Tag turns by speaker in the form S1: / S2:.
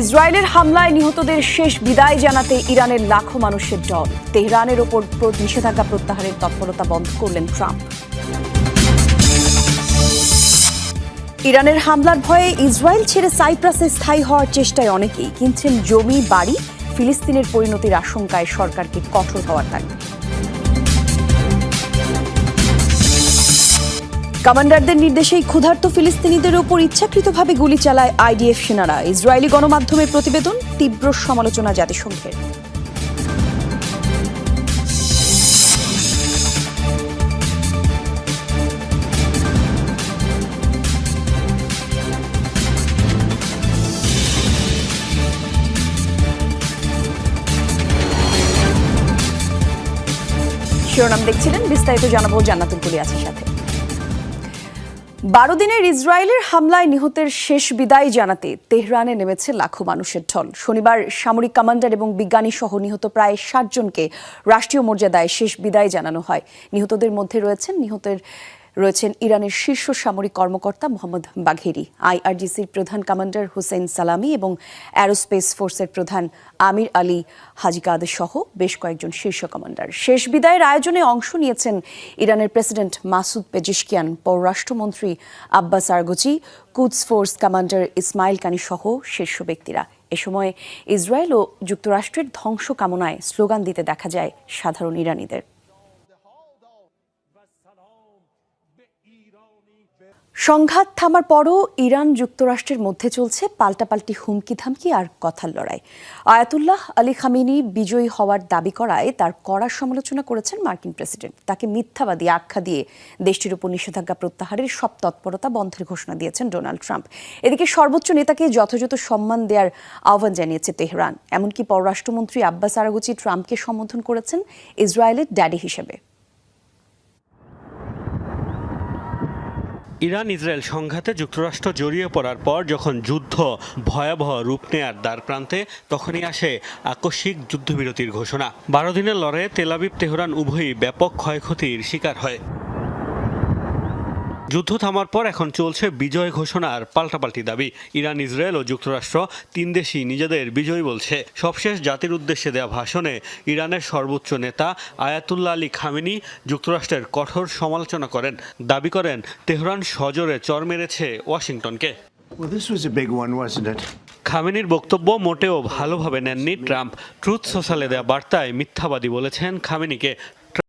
S1: ইসরায়েলের হামলায় নিহতদের শেষ বিদায় জানাতে ইরানের লাখো মানুষের ঢল। তেহরানের ওপর নিষেধাজ্ঞা প্রত্যাহারের তৎপরতা বন্ধ করলেন ট্রাম্প। ইরানের হামলার ভয়ে ইসরায়েল ছেড়ে সাইপ্রাসে স্থায়ী হওয়ার চেষ্টায় অনেকেই কিনছেন জমি, বাড়ি। ফিলিস্তিনের পরিণতির আশঙ্কায় সরকারকে কঠোর হওয়ার তাগিদ। কমান্ডারদের নির্দেশেই ক্ষুধার্ত ফিলিস্তিনিদের উপর ইচ্ছাকৃতভাবে গুলি চালায় আইডিএফ সেনারা। ইসরায়েলি গণমাধ্যমের প্রতিবেদন, তীব্র সমালোচনা জাতিসংঘের। শিরোনাম দেখছিলেন, বিস্তারিত জানাবো জান্নাতুল কুলি আছে সাথে। 12 দিনের ইসরায়েলের হামলায় নিহতের শেষ বিদায় জানাতে তেহরানে নেমেছে লাখো মানুষের ঢল। শনিবার সামরিক কমান্ডার এবং বিজ্ঞানী সহ নিহত প্রায় 60 জনকে রাষ্ট্রীয় মর্যাদায় শেষ বিদায় জানানো হয়। নিহতদের মধ্যে রয়েছেন ইরানের শীর্ষ সামরিক কর্মকর্তা মোহাম্মদ বাঘেরি, আইআরজিসির প্রধান কমান্ডার হুসেইন সালামি এবং অ্যারোস্পেস ফোর্সের প্রধান আমির আলী হাজিকাদ সহ বেশ কয়েকজন শীর্ষ কমান্ডার। শেষ বিদায়ের আয়োজনে অংশ নিয়েছেন ইরানের প্রেসিডেন্ট মাসুদ পেজিশকিয়ান, পররাষ্ট্রমন্ত্রী আব্বাস আরগচি, কুদস ফোর্স কমান্ডার ইসমাইল কানি সহ শীর্ষ ব্যক্তিরা। এ সময় ইসরায়েল ও যুক্তরাষ্ট্রের ধ্বংস কামনায় স্লোগান দিতে দেখা যায় সাধারণ ইরানিদের। সংঘাত থামার পরও ইরান যুক্তরাষ্ট্রের মধ্যে চলছে পাল্টাপাল্টি হুমকি ধামকি আর কথার লড়াই। আয়াতুল্লাহ আলী খামেনি বিজয়ী হওয়ার দাবি করায় তার কড়া সমালোচনা করেছেন মার্কিন প্রেসিডেন্ট। তাকে মিথ্যাবাদী আখ্যা দিয়ে দেশটির উপর নিষেধাজ্ঞা প্রত্যাহারের সব তৎপরতা বন্ধের ঘোষণা দিয়েছেন ডোনাল্ড ট্রাম্প। এদিকে সর্বোচ্চ নেতাকে যথাযথ সম্মান দেওয়ার আহ্বান জানিয়েছে তেহরান। এমনকি পররাষ্ট্রমন্ত্রী আব্বাস আরাগচি ট্রাম্পকে সম্বোধন করেছেন ইসরায়েলের ড্যাডি হিসেবে।
S2: ইরান ইসরায়েল সংঘাতে যুক্তরাষ্ট্র জড়িয়ে পড়ার পর যখন যুদ্ধ ভয়াবহ রূপ নেয়ার দ্বারপ্রান্তে, তখনই আসে আকস্মিক যুদ্ধবিরতির ঘোষণা। 12 দিনের লড়াইয়ে তেল আবিব তেহরান উভয়ই ব্যাপক ক্ষয়ক্ষতির শিকার হয়। যুদ্ধ থামার পর এখন চলছে বিজয় ঘোষণার পাল্টাপাল্টি দাবি। ইরান, ইসরায়েল ও যুক্তরাষ্ট্র 3 দেশই নিজেদের বিজয় বলছে। সবশেষ জাতির উদ্দেশ্যে দেওয়া ভাষণে ইরানের সর্বোচ্চ নেতা আয়াতুল্লাহ আলী খামেনি যুক্তরাষ্ট্রের কঠোর সমালোচনা করেন। দাবি করেন তেহরান সজোরে চর মেরেছে ওয়াশিংটনকে। খামেনির বক্তব্য মোটেও ভালোভাবে নেননি ট্রাম্প। ট্রুথ সোশ্যালে দেওয়া বার্তায় মিথ্যাবাদী বলেছেন খামেনিকে।